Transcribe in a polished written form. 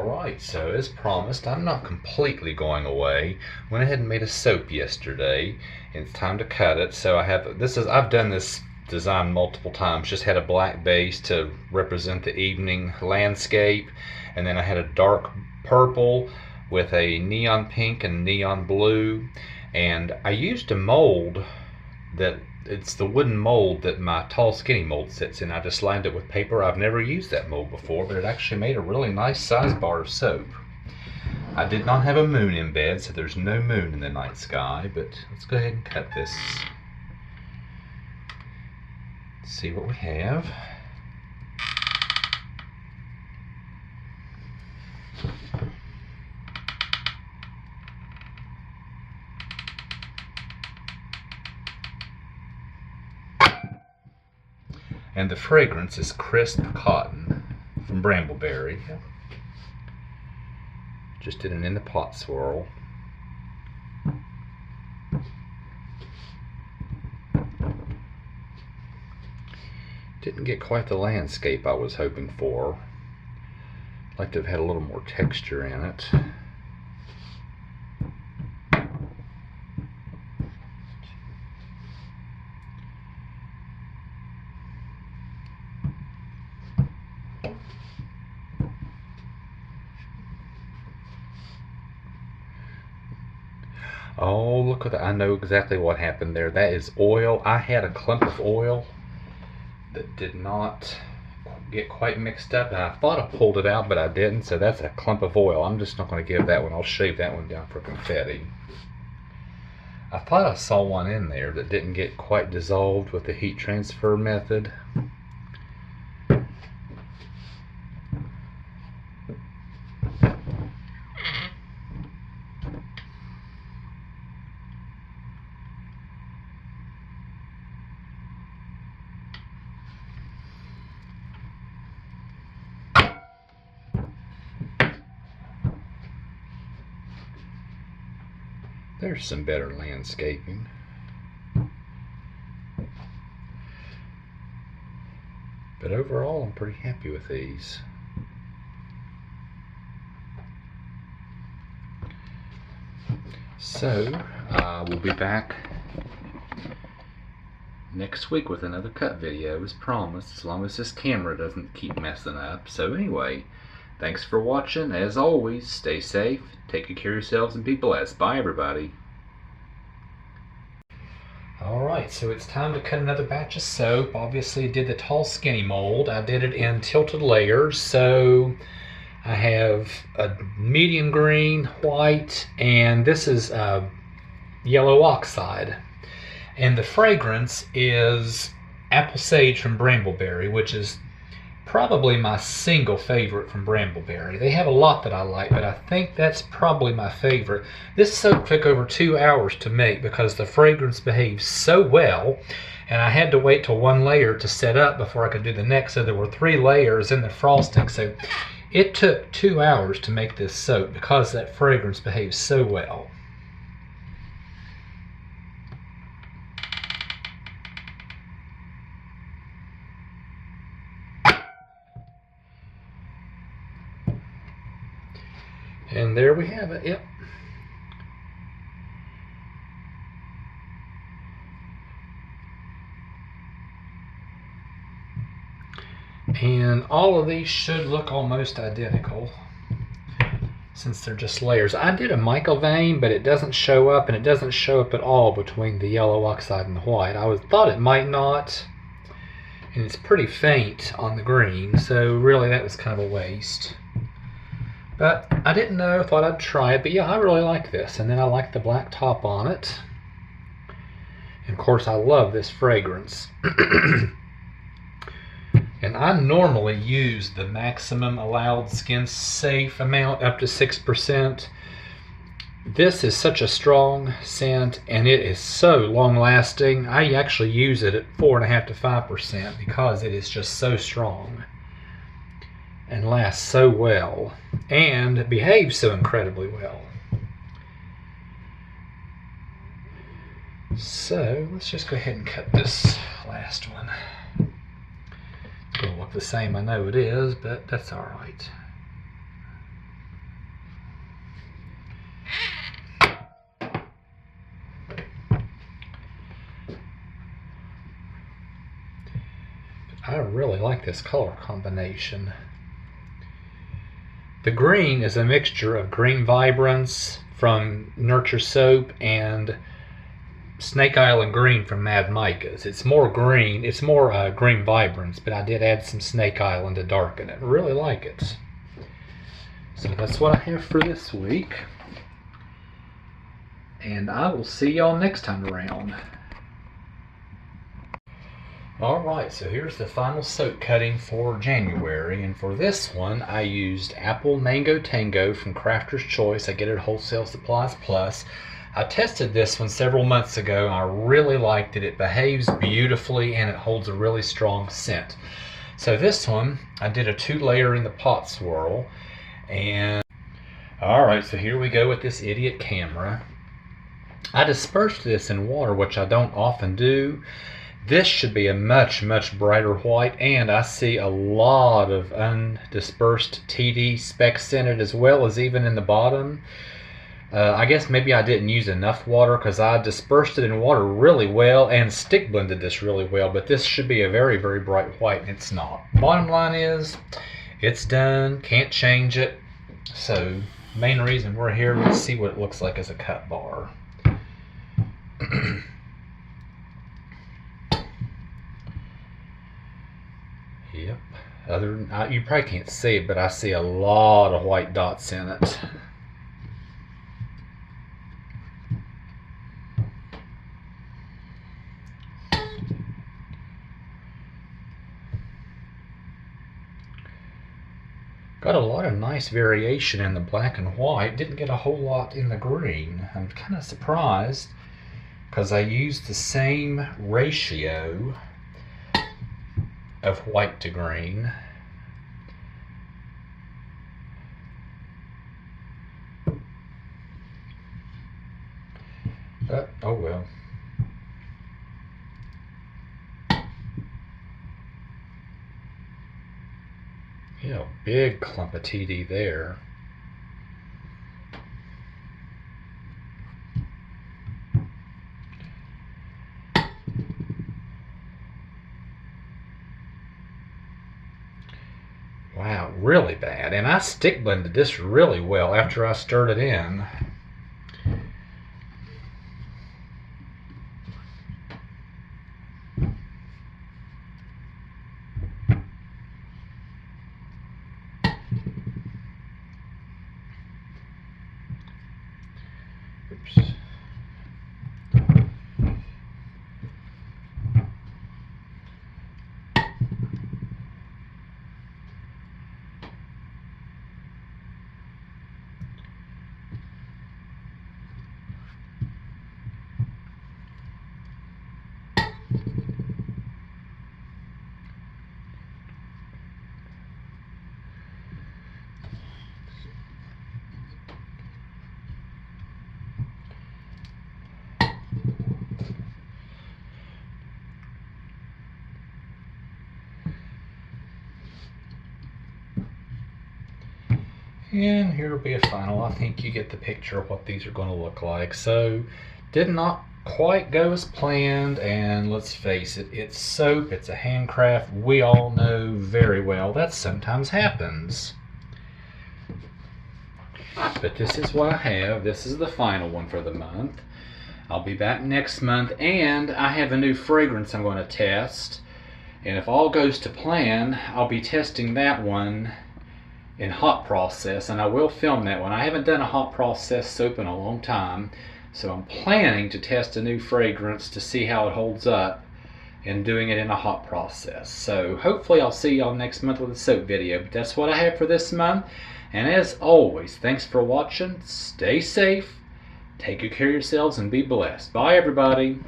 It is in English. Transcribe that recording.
Alright, so as promised, I'm not completely going away. Went ahead and made a soap yesterday, and it's time to cut it. So I've done this design multiple times. Just had a black base to represent the evening landscape, and then I had a dark purple with a neon pink and neon blue, and I used a mold that it's the wooden mold that my tall skinny mold sits in. I just lined it with paper. I've never used that mold before, but it actually made a really nice size bar of soap. I did not have a moon in bed, so there's no moon in the night sky, but let's go ahead and cut this. Let's see what we have. And the fragrance is crisp cotton from Brambleberry. Just did an in the pot swirl. Didn't get quite the landscape I was hoping for. I'd like to have had a little more texture in it. Oh, look at that. I know exactly what happened there. That is oil. I had a clump of oil that did not get quite mixed up, and I thought I pulled it out, but I didn't, so that's a clump of oil. I'm just not going to give that one. I'll shave that one down for confetti. I thought I saw one in there that didn't get quite dissolved with the heat transfer method. There's some better landscaping. But overall, I'm pretty happy with these. So, we'll be back next week with another cut video, as promised, as long as this camera doesn't keep messing up. So anyway, thanks for watching. As always, stay safe, take good care of yourselves, and be blessed. Bye, everybody. Alright, so it's time to cut another batch of soap. Obviously, I did the tall skinny mold. I did it in tilted layers. So I have a medium green, white, and this is yellow oxide. And the fragrance is apple sage from Brambleberry, which is probably my single favorite from Brambleberry. They have a lot that I like, but I think that's probably my favorite. This soap took over 2 hours to make because the fragrance behaves so well, and I had to wait till one layer to set up before I could do the next, so there were 3 layers in the frosting. So it took 2 hours to make this soap because that fragrance behaves so well. And there we have it. Yep. And all of these should look almost identical since they're just layers. I did a mica vein, but it doesn't show up, and it doesn't show up at all between the yellow oxide and the white. Thought it might not, and it's pretty faint on the green, so really that was kind of a waste. But I didn't know, thought I'd try it. But yeah, I really like this. And then I like the black top on it. And of course, I love this fragrance. And I normally use the maximum allowed skin safe amount, up to 6%. This is such a strong scent, and it is so long lasting. I actually use it at 4.5 to 5% because it is just so strong and lasts so well and behaves so incredibly well. So let's just go ahead and cut this last one. It's going to look the same, I know it is, but that's all right. really like this color combination. The green is a mixture of Green Vibrance from Nurture Soap and Snake Island Green from Mad Micah's. It's more green, it's more Green Vibrance, but I did add some Snake Island to darken it. I really like it. So that's what I have for this week. And I will see y'all next time around. Alright, so here's the final soap cutting for January, and for this one I used Apple Mango Tango from Crafter's Choice. I get it at Wholesale Supplies Plus. I tested this one several months ago and I really liked it. It behaves beautifully and it holds a really strong scent. So this one, I did a 2-layer in the pot swirl. And alright, so here we go with this idiot camera. I dispersed this in water, which I don't often do. This should be a much brighter white, and I see a lot of undispersed TD specks in it, as well as even in the bottom. I guess maybe I didn't use enough water because I dispersed it in water really well and stick blended this really well, but this should be a very bright white, and it's not. Bottom line is, it's done, can't change it. So, main reason we're here, let's see what it looks like as a cut bar. Yep. You probably can't see it, but I see a lot of white dots in it. Got a lot of nice variation in the black and white. Didn't get a whole lot in the green. I'm kind of surprised because I used the same ratio of white to green. But, oh well. Yeah, big clump of TD there. Wow, really bad. And I stick blended this really well after I stirred it in. Oops. And here will be a final. I think you get the picture of what these are going to look like. So, did not quite go as planned, and let's face it, it's soap, it's a handcraft. We all know very well that sometimes happens. But this is what I have. This is the final one for the month. I'll be back next month, and I have a new fragrance I'm going to test. And if all goes to plan, I'll be testing that one in hot process, and I will film that one. I haven't done a hot process soap in a long time, so I'm planning to test a new fragrance to see how it holds up and doing it in a hot process. So hopefully I'll see y'all next month with a soap video, but that's what I have for this month. And as always, thanks for watching. Stay safe, take good care of yourselves, and be blessed. Bye everybody.